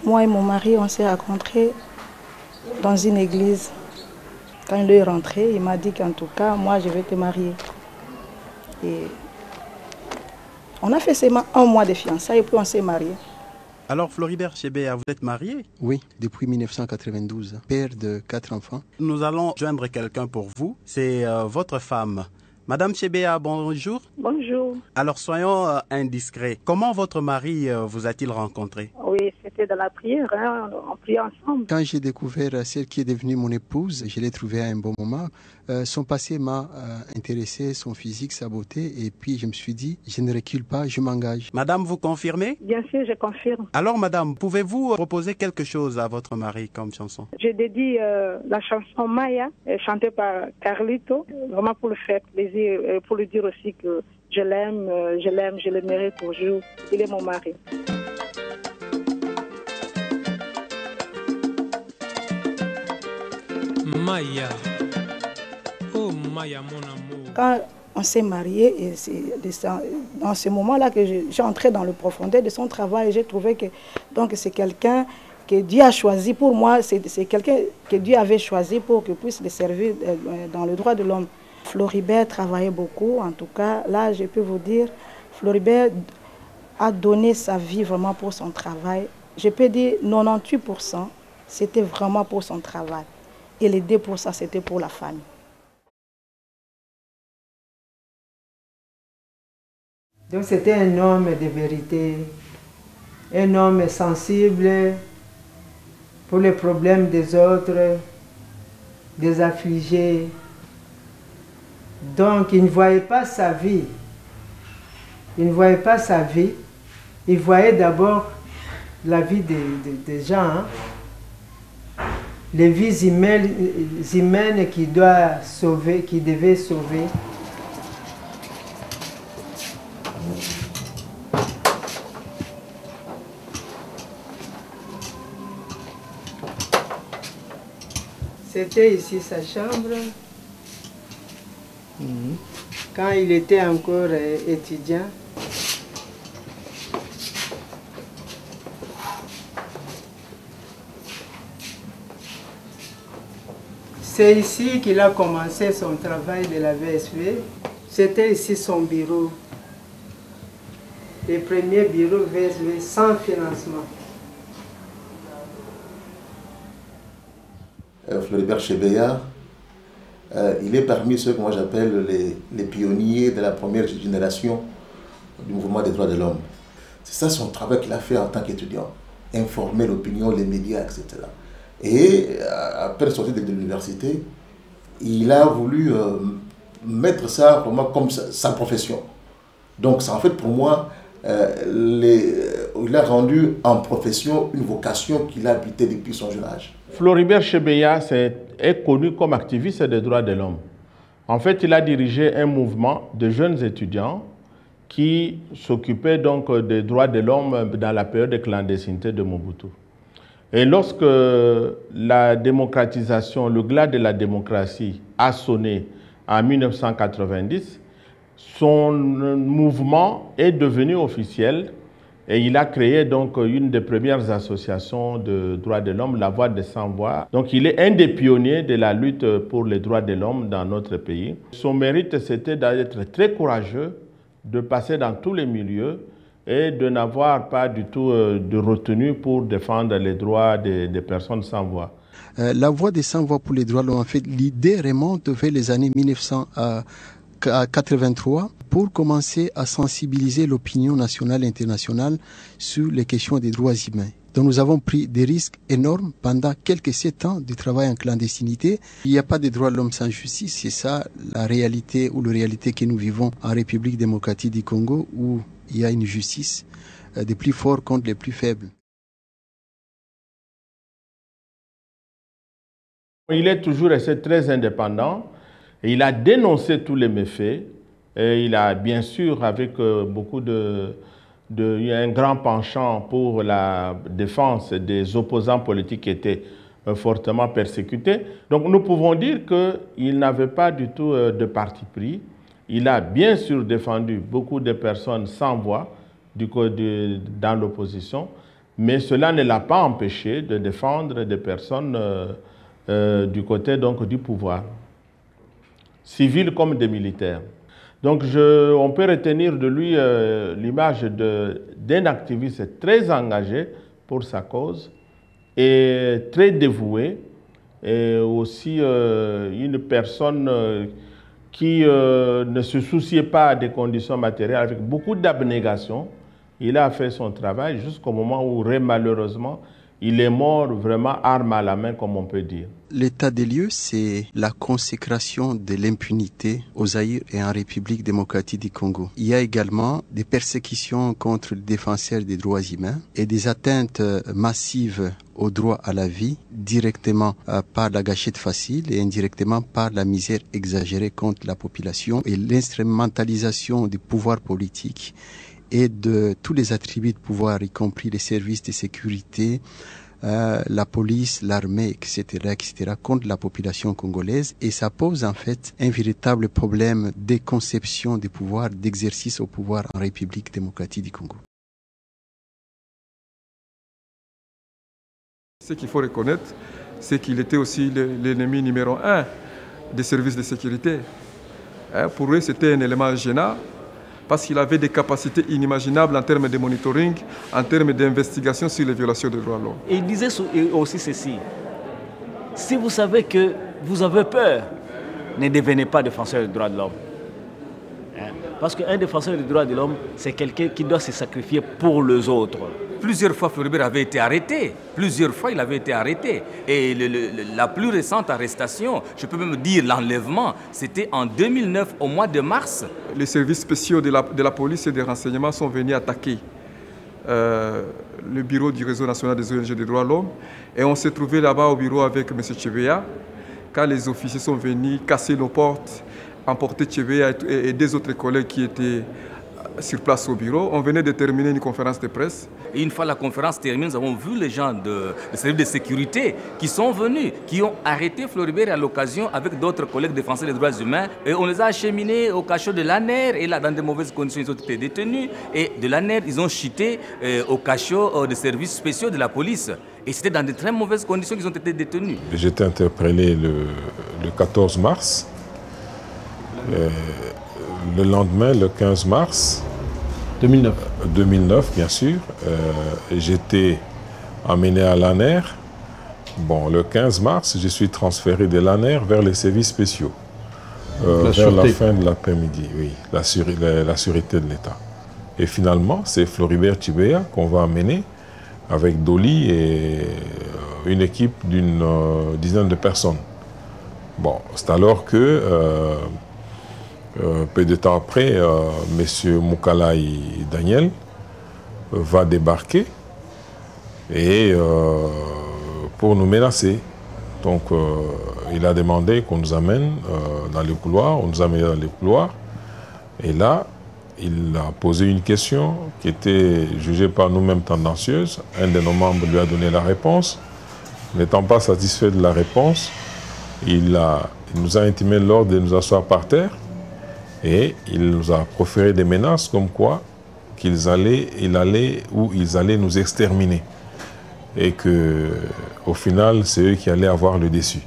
Moi et mon mari, on s'est rencontrés dans une église. Quand il est rentré, il m'a dit qu'en tout cas, moi, je vais te marier. Et on a fait seulement 1 mois de fiançailles et puis on s'est mariés. Alors Floribert Chebeya, vous êtes marié? Oui, depuis 1992, père de 4 enfants. Nous allons joindre quelqu'un pour vous, c'est votre femme. Madame Chebeya, bonjour. Bonjour. Alors soyons indiscrets. Comment votre mari vous a-t-il rencontré? Oui, c'était dans la prière, hein, on priait ensemble. Quand j'ai découvert celle qui est devenue mon épouse, je l'ai trouvée à un bon moment. Son passé m'a intéressé, son physique, sa beauté, et puis je me suis dit, je ne recule pas, je m'engage. Madame, vous confirmez? Bien sûr, je confirme. Alors madame, pouvez-vous proposer quelque chose à votre mari comme chanson? Je dédie la chanson Maya, chantée par Carlito, vraiment pour le faire plaisir, et pour lui dire aussi que je l'aime, je l'aimerai toujours. Il est mon mari. Maya, oh Maya mon amour. Quand on s'est mariés, et c'est dans ce moment-là que j'ai entré dans le profondeur de son travail, j'ai trouvé que c'est quelqu'un que Dieu a choisi pour moi, c'est quelqu'un que Dieu avait choisi pour que puisse le servir dans le droit de l'homme. Floribert travaillait beaucoup, en tout cas, là je peux vous dire, Floribert a donné sa vie vraiment pour son travail. Je peux dire 98%, c'était vraiment pour son travail. Et les 2%, c'était pour la famille. Donc c'était un homme de vérité, un homme sensible pour les problèmes des autres, des affligés. Donc il ne voyait pas sa vie. Il ne voyait pas sa vie. Il voyait d'abord la vie des gens. Hein? Les vies humaines qu'il doit sauver, qu'il devait sauver. C'était ici sa chambre. Quand il était encore étudiant. C'est ici qu'il a commencé son travail de la VSV. C'était ici son bureau. Le premier bureau VSV sans financement. Floribert Chebeya, il est parmi ceux que moi j'appelle les pionniers de la première génération du mouvement des droits de l'homme. C'est ça son travail qu'il a fait en tant qu'étudiant, informer l'opinion, les médias, etc. Et après sortir de l'université, il a voulu mettre ça vraiment comme sa profession. Donc en fait pour moi, il a rendu en profession une vocation qu'il a habitée depuis son jeune âge. Floribert Chebeya est connu comme activiste des droits de l'homme. En fait, il a dirigé un mouvement de jeunes étudiants qui s'occupait donc des droits de l'homme dans la période de clandestinité de Mobutu. Et lorsque la démocratisation, le glas de la démocratie a sonné en 1990, son mouvement est devenu officiel et il a créé donc une des premières associations de droits de l'homme, la Voix des Sans-Voix. Donc il est un des pionniers de la lutte pour les droits de l'homme dans notre pays. Son mérite, c'était d'être très courageux, de passer dans tous les milieux et de n'avoir pas du tout de retenue pour défendre les droits des personnes sans voix. La Voix des Sans-Voix pour les droits de l'homme, en fait, l'idée remonte vers les années 1983 pour commencer à sensibiliser l'opinion nationale et internationale sur les questions des droits humains. Donc nous avons pris des risques énormes pendant quelques 7 ans de travail en clandestinité. Il n'y a pas de droits de l'homme sans justice, c'est ça la réalité ou la réalité que nous vivons en République démocratique du Congo où il y a une justice des plus forts contre les plus faibles. Il est toujours resté très indépendant et il a dénoncé tous les méfaits et il a bien sûr avec beaucoup un grand penchant pour la défense des opposants politiques qui étaient fortement persécutés. Donc nous pouvons dire qu'il n'avait pas du tout de parti pris. Il a bien sûr défendu beaucoup de personnes sans voix dans l'opposition, mais cela ne l'a pas empêché de défendre des personnes du côté donc, du pouvoir, civils comme des militaires. Donc on peut retenir de lui l'image d'un activiste très engagé pour sa cause et très dévoué, et aussi une personne qui ne se souciait pas des conditions matérielles, avec beaucoup d'abnégation. Il a fait son travail jusqu'au moment où, malheureusement, il est mort vraiment arme à la main, comme on peut dire. L'état des lieux, c'est la consécration de l'impunité au Zaïre et en République démocratique du Congo. Il y a également des persécutions contre les défenseurs des droits humains et des atteintes massives au droit à la vie, directement par la gâchette facile et indirectement par la misère exagérée contre la population et l'instrumentalisation du pouvoir politique et de tous les attributs de pouvoir, y compris les services de sécurité, la police, l'armée, etc., contre la population congolaise. Et ça pose en fait un véritable problème de conception du pouvoir, d'exercice au pouvoir en République démocratique du Congo. Ce qu'il faut reconnaître, c'est qu'il était aussi l'ennemi numéro 1 des services de sécurité. Pour eux, c'était un élément gênant, parce qu'il avait des capacités inimaginables en termes de monitoring, en termes d'investigation sur les violations des droits de l'homme. Et il disait aussi ceci: si vous savez que vous avez peur, ne devenez pas défenseur des droits de l'homme. Parce qu'un défenseur des droits de l'homme, c'est quelqu'un qui doit se sacrifier pour les autres. Plusieurs fois, Floribert avait été arrêté. Plusieurs fois, il avait été arrêté. Et la plus récente arrestation, je peux même dire l'enlèvement, c'était en 2009, au mois de mars. Les services spéciaux de la police et des renseignements sont venus attaquer le bureau du réseau national des ONG des droits de l'homme. Et on s'est trouvé là-bas au bureau avec M. Tchébéa. Quand les officiers sont venus casser nos portes, emporter Tchébéa et des autres collègues qui étaient sur place au bureau, on venait de terminer une conférence de presse. Et une fois la conférence terminée, nous avons vu les gens de service de sécurité qui sont venus, qui ont arrêté Floribert à l'occasion avec d'autres collègues défenseurs des droits humains. Et on les a acheminés au cachot de l'ANER, et là, dans de mauvaises conditions, ils ont été détenus. Et de l'ANER, ils ont chuté au cachot des services spéciaux de la police. Et c'était dans de très mauvaises conditions qu'ils ont été détenus. J'ai été interpellé le 14 mars. Le lendemain, le 15 mars 2009, bien sûr, j'étais amené à l'ANER. Bon, le 15 mars, je suis transféré de l'ANER vers les services spéciaux. Vers la fin de l'après-midi, oui, la sûreté de l'État. Et finalement, c'est Floribert Tchébéa qu'on va amener avec Dolly et une équipe d'une dizaine de personnes. Bon, c'est alors que peu de temps après, M. Moukalaï Daniel va débarquer et pour nous menacer. Donc, il a demandé qu'on nous amène dans les couloirs. On nous a amenés dans les couloirs. Et là, il a posé une question qui était jugée par nous-mêmes tendancieuse. Un de nos membres lui a donné la réponse. N'étant pas satisfait de la réponse, il nous a intimé l'ordre de nous asseoir par terre. Et il nous a proféré des menaces comme quoi ils allaient nous exterminer. Et qu'au final, c'est eux qui allaient avoir le dessus.